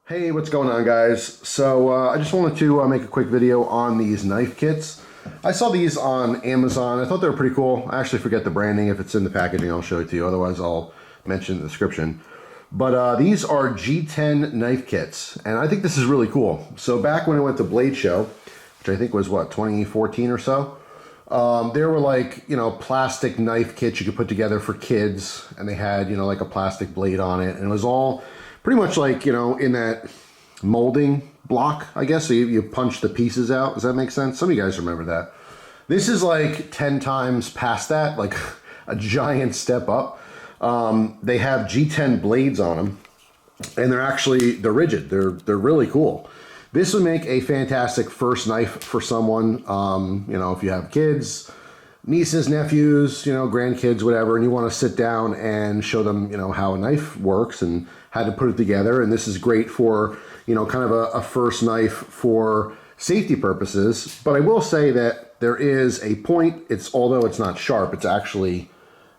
Hey, what's going on, guys? So I just wanted to make a quick video on these knife kits. I saw these on Amazon. I thought they were pretty cool. I actually forget the branding. If it's in the packaging, I'll show it to you. Otherwise, I'll mention in the description. But these are G10 knife kits, and I think this is really cool. So back when I went to Blade Show, which I think was, what, 2014 or so, there were like, plastic knife kits you could put together for kids, and they had, like a plastic blade on it, and it was all pretty much like, in that molding block, I guess. So you punch the pieces out. Does that make sense? Some of you guys remember that. This is like 10 times past that, like a giant step up. They have G10 blades on them, and they're rigid. They're really cool. This would make a fantastic first knife for someone, if you have kids, nieces, nephews, grandkids, whatever, and you want to sit down and show them, how a knife works and how to put it together. And this is great for, kind of a first knife for safety purposes. But I will say that there is a point. Although it's not sharp, it's actually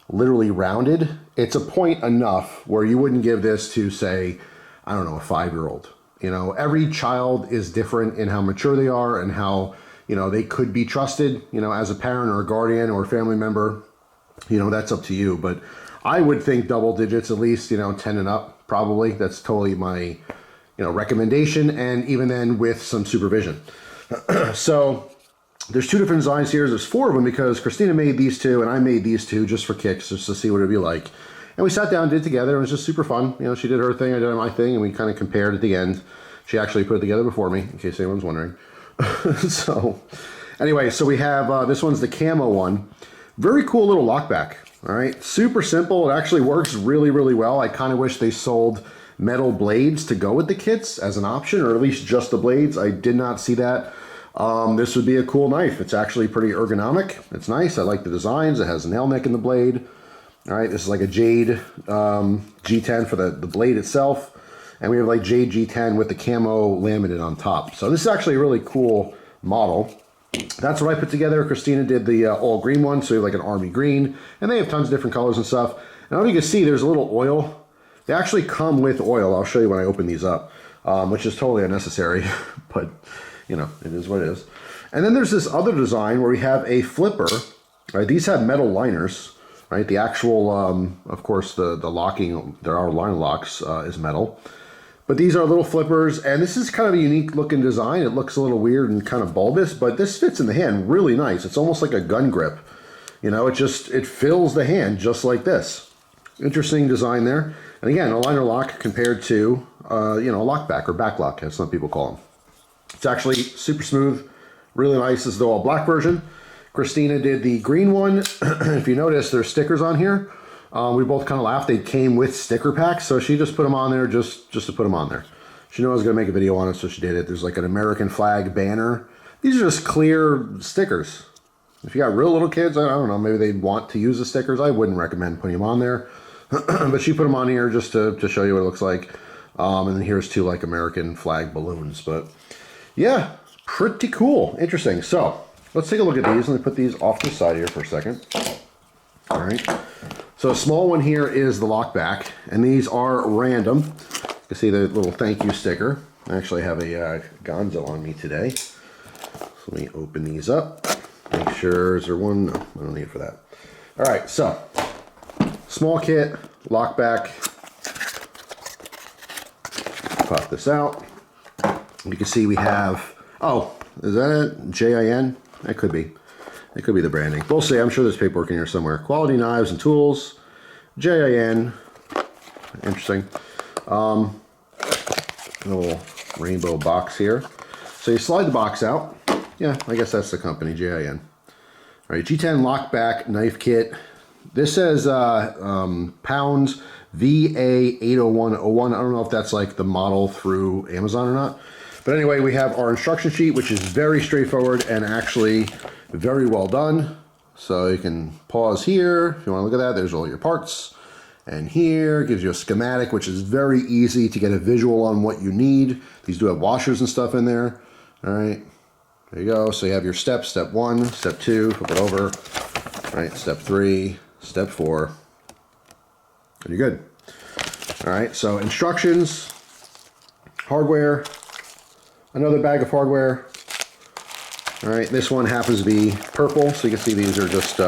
literally rounded. It's a point enough where you wouldn't give this to, say, I don't know, a 5-year-old. Every child is different in how mature they are and how, they could be trusted, as a parent or a guardian or a family member. That's up to you. But I would think double digits, at least, 10 and up, probably. That's totally my, recommendation. And even then with some supervision. So there's 2 different designs here. There's 4 of them because Christina made these 2 and I made these 2 just for kicks, just to see what it'd be like. And we sat down and did it together. It was just super fun. She did her thing, I did my thing, and we kind of compared at the end. She actually put it together before me, in case anyone's wondering. So anyway, so we have, this one's the camo one. Very cool little lockback, all right? Super simple. It actually works really, really well. I kind of wish they sold metal blades to go with the kits as an option, or at least just the blades. I did not see that. This would be a cool knife. It's actually pretty ergonomic. It's nice. I like the designs. It has a nail neck in the blade. All right, this is like a jade G10 for the blade itself. And we have like jade G10 with the camo laminate on top. So this is actually a really cool model. That's what I put together. Christina did the all green one, so you have like an army green. And they have tons of different colors and stuff. And as you can see, there's a little oil. They actually come with oil. I'll show you when I open these up, which is totally unnecessary. But, it is what it is. And then there's this other design where we have a flipper. Right? These have metal liners. Right, the actual, of course, the locking, there are liner locks, is metal. But these are little flippers, and this is kind of a unique looking design. It looks a little weird and kind of bulbous, but this fits in the hand really nice. It's almost like a gun grip. It fills the hand just like this. Interesting design there. And again, a liner lock compared to, a lockback or back lock, as some people call them. It's actually super smooth, really nice. This is the all black version. Christina did the green one. If you notice, there's stickers on here. We both kind of laughed. They came with sticker packs, so she just put them on there just to put them on there. She knew I was going to make a video on it, so she did it. There's like an American flag banner. These are just clear stickers. If you got real little kids, I don't know, maybe they'd want to use the stickers. I wouldn't recommend putting them on there. But she put them on here just to show you what it looks like. And then here's 2 like American flag balloons. But yeah, pretty cool. Interesting. So let's take a look at these. Let me put these off to the side here for a second. All right. So a small one here is the lockback, and these are random. You can see the little thank you sticker. I actually have a Gonzo on me today. So let me open these up. Make sure, is there one? No, I don't need it for that. All right, so small kit, lockback. Pop this out. You can see we have, oh, is that it? JIN? That could be. It could be the branding. We'll see. I'm sure there's paperwork in here somewhere. Quality Knives and Tools. JIN. Interesting. A little rainbow box here. So you slide the box out. Yeah, I guess that's the company, JIN. All right, G10 Lockback Knife Kit. This says pounds VA80101. I don't know if that's like the model through Amazon or not. But anyway, we have our instruction sheet, which is very straightforward and actually very well done. So you can pause here if you want to look at that. There's all your parts. And here gives you a schematic, which is very easy to get a visual on what you need. These do have washers and stuff in there. All right, there you go. So you have your steps, step 1, step 2, flip it over. All right, step 3, step 4, and you're good. All right, so instructions Hardware, another bag of hardware. All right, this one happens to be purple, so you can see these are just,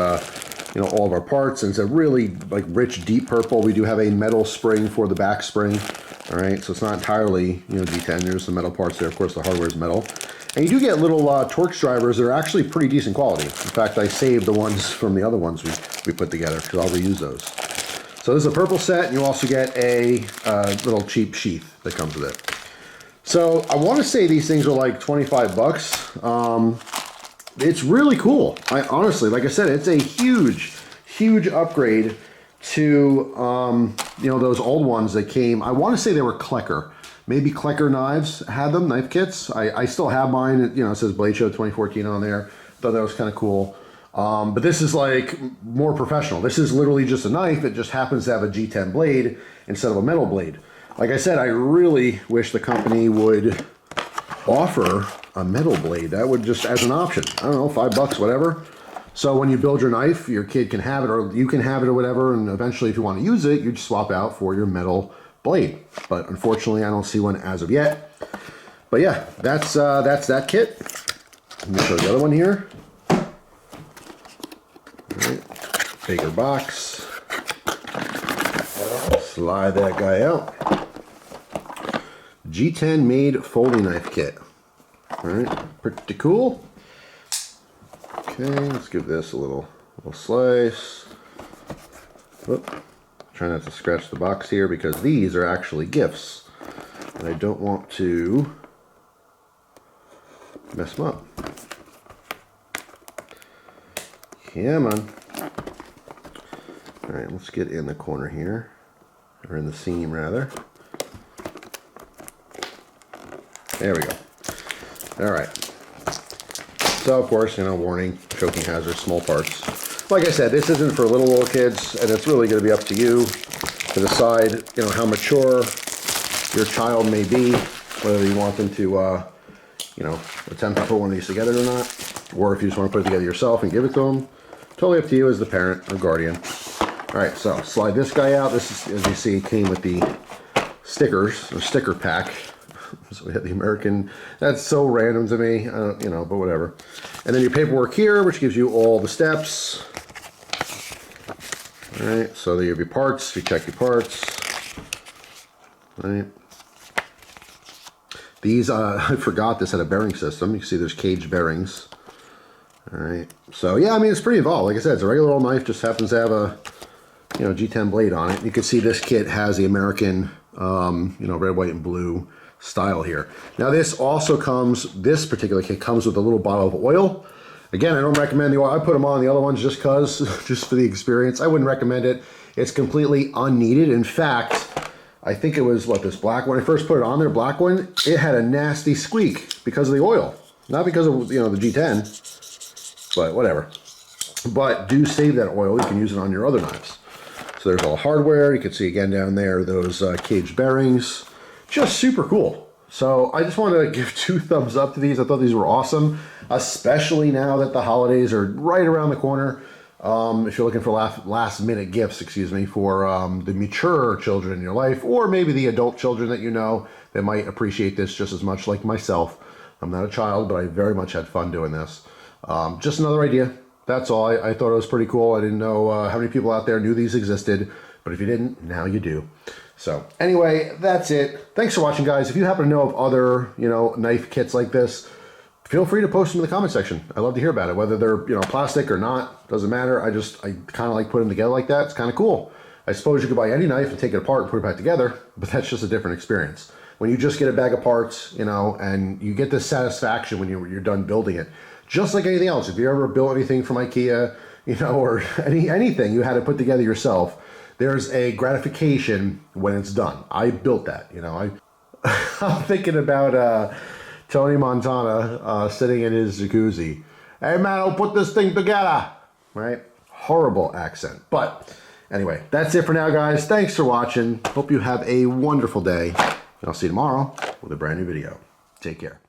you know, all of our parts, and it's a really like rich, deep purple. We do have a metal spring for the back spring. All right, so it's not entirely, you know, D10. There's some metal parts there. Of course, the hardware is metal. And you do get little Torx drivers that are actually pretty decent quality. In fact, I saved the ones from the other ones we put together because I'll reuse those. So this is a purple set, and you also get a little cheap sheath that comes with it. So I want to say these things are like 25 bucks. It's really cool. Honestly, like I said, it's a huge, huge upgrade to, you know, those old ones that came. I want to say they were Klecker. Maybe Klecker Knives had them, knife kits. I still have mine. You know, it says Blade Show 2014 on there. Thought that was kind of cool. But this is like more professional. This is literally just a knife. It just happens to have a G10 blade instead of a metal blade. Like I said, I really wish the company would offer a metal blade. That would just, as an option, I don't know, $5, whatever. So when you build your knife, your kid can have it, or you can have it, or whatever, and eventually if you want to use it, you just swap out for your metal blade. But unfortunately, I don't see one as of yet. But yeah, that's that kit. Let me show the other one here. All right. Bigger box. Slide that guy out. G10 made folding knife kit. All right, pretty cool. Okay, let's give this a little slice. Oop. Try not to scratch the box here because these are actually gifts, and I don't want to mess them up. Come on. All right, let's get in the corner here, or in the seam rather. There we go. All right. So of course, you know, warning, choking hazard, small parts. Like I said, this isn't for little kids, and it's really going to be up to you to decide, you know, how mature your child may be, whether you want them to, you know, attempt to put one of these together or not, or if you just want to put it together yourself and give it to them. Totally up to you as the parent or guardian. All right, so slide this guy out. This is, as you see, came with the stickers, or sticker pack. So we have the American. That's so random to me, you know, but whatever. And then your paperwork here, which gives you all the steps. All right, so there you have your parts. You check your parts. All right. These, I forgot this had a bearing system. You can see there's cage bearings. All right. So yeah, I mean, it's pretty involved. Like I said, it's a regular old knife, just happens to have a, you know, G10 blade on it. You can see this kit has the American, you know, red, white, and blue style here. Now this also comes, this particular kit comes with a little bottle of oil. Again, I don't recommend the oil. I put them on the other ones just cause, just for the experience. I wouldn't recommend it. It's completely unneeded. In fact, I think it was, what, this black, when I first put it on there, black one, it had a nasty squeak because of the oil. Not because of, you know, the G10, but whatever. But do save that oil. You can use it on your other knives. So there's all the hardware. You can see again down there, those cage bearings. Just super cool. So I just want to give 2 thumbs up to these. I thought these were awesome, especially now that the holidays are right around the corner. If you're looking for last minute gifts, excuse me, for the mature children in your life, or maybe the adult children that you know that might appreciate this just as much, like myself. I'm not a child, but I very much had fun doing this. Just another idea. That's all. I thought it was pretty cool. I didn't know how many people out there knew these existed, but if you didn't, now you do. So anyway, that's it. Thanks for watching, guys. If you happen to know of other, you know, knife kits like this, feel free to post them in the comment section. I love to hear about it, whether they're, you know, plastic or not, doesn't matter. I kind of like putting them together like that. It's kind of cool. I suppose you could buy any knife and take it apart and put it back together, but that's just a different experience. When you just get a bag of parts, you know, and you get this satisfaction when you're done building it. Just like anything else. If you ever built anything from IKEA, you know, or anything you had to put together yourself, there's a gratification when it's done. I built that, you know. I'm thinking about Tony Montana sitting in his jacuzzi. Hey man, I'll put this thing together, right? Horrible accent. But anyway, that's it for now, guys. Thanks for watching. Hope you have a wonderful day. And I'll see you tomorrow with a brand new video. Take care.